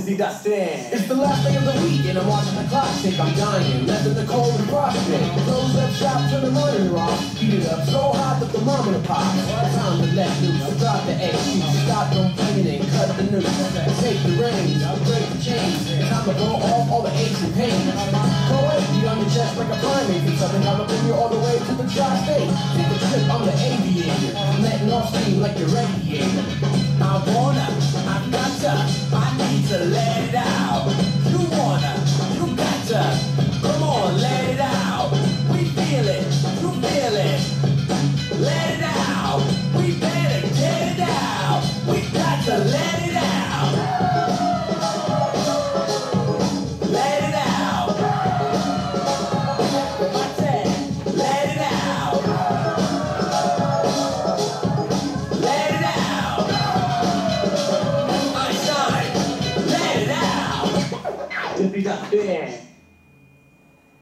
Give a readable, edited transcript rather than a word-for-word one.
Dizzy Dustin. It's the last day of the week and I'm watching the clock tick. I'm dying, left in the cold and frostbite. Close up shop, turn the monitor off. Heat it up so hot that the thermometer pops. Time to let loose, drop the AC. Stop complaining, cut the noose. Take the reins, break the chains. Time to blow off all the aches and pains. Go empty on your chest like a primate. It's something I'm bring you all the way to the tri-state. Take a trip on the aviator, letting off steam like your radiator. I wanna, I gotta, I need to let it out. You wanna, you gotta, come on, let it out. We feel it, you feel it. Let it out, we better get it out. We got to let it out. Let it out. I said, let it out. Let it out. I shine, let it out. Dizzy Dustin.